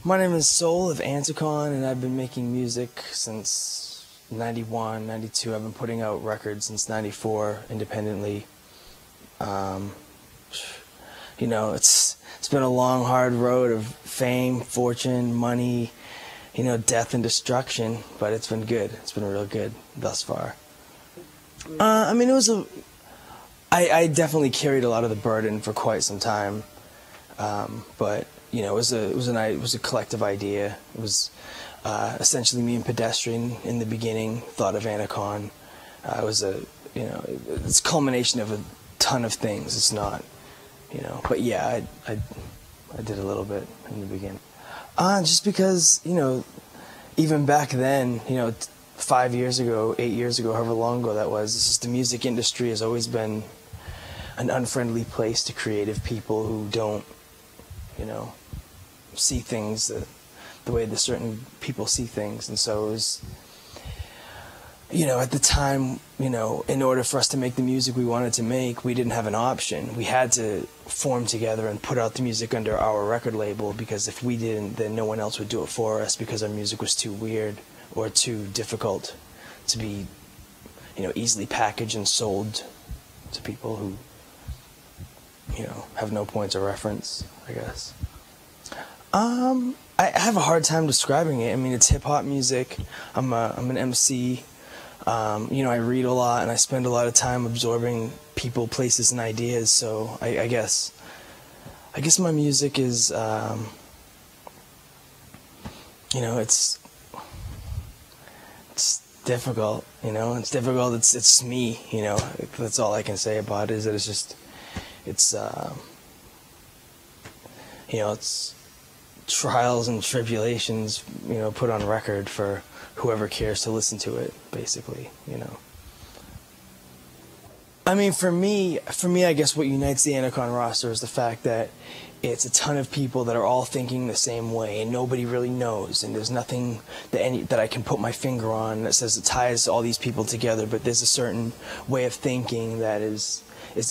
My name is Soul of Anticon, and I've been making music since 91, 92. I've been putting out records since 94 independently. You know, it's been a long, hard road of fame, fortune, money, you know, death and destruction, but it's been good. It's been real good thus far. I mean, I definitely carried a lot of the burden for quite some time, but you know, it was a collective idea. It was essentially me and Pedestrian in the beginning thought of Anticon. It was it's a culmination of a ton of things. It's not, you know, but yeah, I did a little bit in the beginning. Just because, you know, even back then, you know, 5 years ago, 8 years ago, however long ago that was, it's just the music industry has always been an unfriendly place to creative people who don't, you know, see things the way that certain people see things. And so it was, you know, at the time, you know, in order for us to make the music we wanted to make, we didn't have an option. We had to form together and put out the music under our record label, because if we didn't, then no one else would do it for us, because our music was too weird or too difficult to be, you know, easily packaged and sold to people who, you know, have no points of reference, I guess. I have a hard time describing it. I mean, it's hip-hop music. I'm an MC. You know, I read a lot, and I spend a lot of time absorbing people, places, and ideas. So I guess my music is, you know, it's difficult. You know, it's difficult. It's me. You know, that's all I can say about it. Is that it's you know, it's trials and tribulations, you know, put on record for whoever cares to listen to it, basically, you know. I mean, for me, I guess what unites the Anticon roster is the fact that it's a ton of people that are all thinking the same way, and nobody really knows, and there's nothing that I can put my finger on that says it ties all these people together, but there's a certain way of thinking that it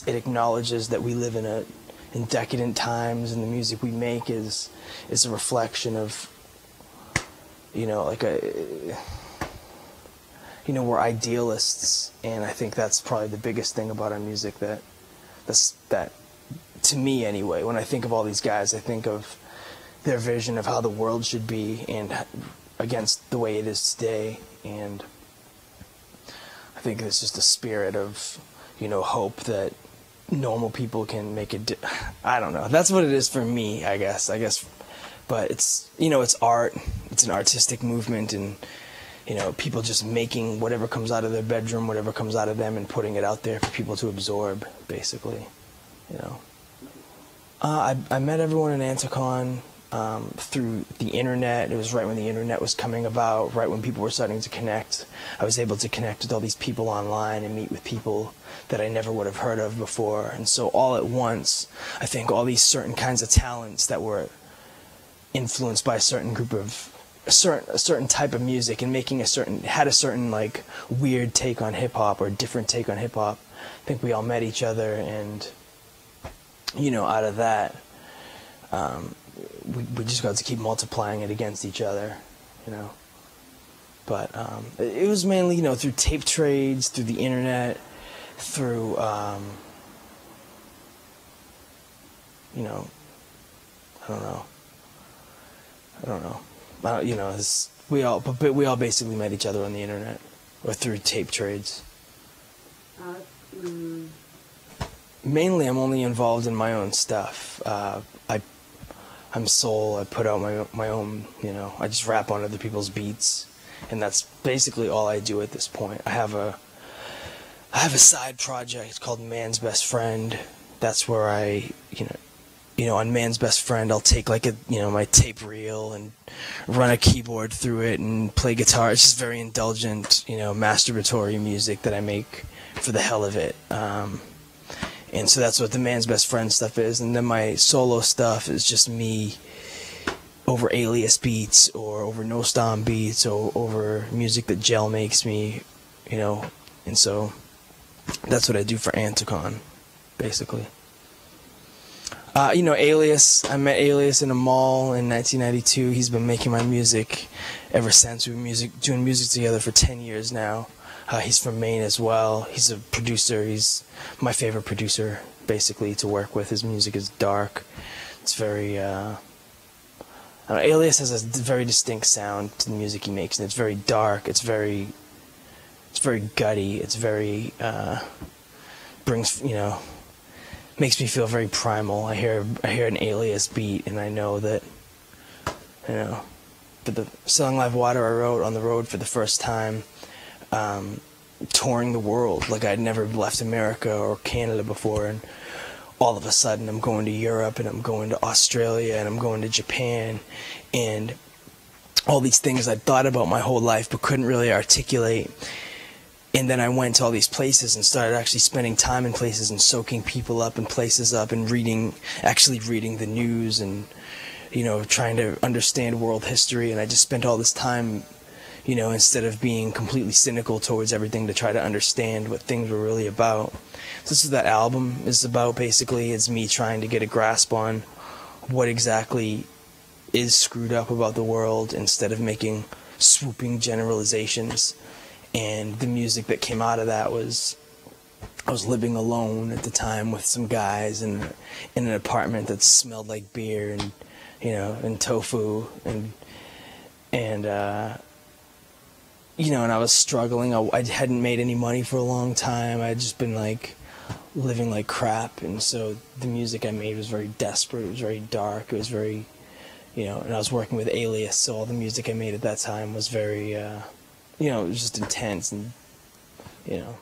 acknowledges that we live in decadent times, and the music we make is a reflection of, you know, like you know, we're idealists, and I think that's probably the biggest thing about our music that to me anyway, when I think of all these guys, I think of their vision of how the world should be and against the way it is today, and I think it's just a spirit of, you know, hope that normal people can make it. I don't know. That's what it is for me, I guess. But it's, you know, it's art. It's an artistic movement, and, you know, people just making whatever comes out of their bedroom, whatever comes out of them, and putting it out there for people to absorb, basically, you know. I met everyone in Anticon through the internet. It was right when the internet was coming about, right when people were starting to connect. I was able to connect with all these people online and meet with people that I never would have heard of before. And so all at once, I think all these certain kinds of talents that were influenced by a certain group of a certain type of music and had a certain like weird take on hip hop or different take on hip hop. I think we all met each other, and, you know, out of that, we just got to keep multiplying it against each other, you know. But it was mainly, you know, through tape trades, through the internet, through, you know, I don't know. You know, we all basically met each other on the internet or through tape trades. Mainly, I'm only involved in my own stuff. I'm Soul. I put out my own, you know, I just rap on other people's beats, and that's basically all I do at this point. I have a side project called Man's Best Friend. That's where I, you know, on Man's Best Friend, I'll take like my tape reel and run a keyboard through it and play guitar. It's just very indulgent, you know, masturbatory music that I make for the hell of it. And so that's what the Man's Best Friend stuff is. And then my solo stuff is just me over alias beats or over no stom beats or over music that Gel makes me, you know. And so that's what I do for Anticon, basically. You know, Alias. I met Alias in a mall in 1992. He's been making my music ever since. We've been doing music together for 10 years now. He's from Maine as well. He's a producer. He's my favorite producer, basically, to work with. His music is dark. It's very... I don't know, Alias has a very distinct sound to the music he makes, and it's very dark. It's very gutty. It's very... brings, you know... makes me feel very primal. I hear an Alias beat, and I know that, you know, for the Selling Live Water I wrote on the road for the first time, touring the world. Like, I'd never left America or Canada before, and all of a sudden I'm going to Europe, and I'm going to Australia, and I'm going to Japan, and all these things I'd thought about my whole life but couldn't really articulate. And then I went to all these places and started actually spending time in places and soaking people up and places up and actually reading the news and, you know, trying to understand world history. And I just spent all this time, you know, instead of being completely cynical towards everything, to try to understand what things were really about. So this is what that album is about, basically. It's me trying to get a grasp on what exactly is screwed up about the world instead of making swooping generalizations. And the music that came out of that was, I was living alone at the time with some guys in an apartment that smelled like beer and, you know, and tofu and you know, and I was struggling. I hadn't made any money for a long time. I'd just been like living like crap, and so the music I made was very desperate. It was very dark. It was very, you know, and I was working with Alias, so all the music I made at that time was very. You know, it was just intense and, you know,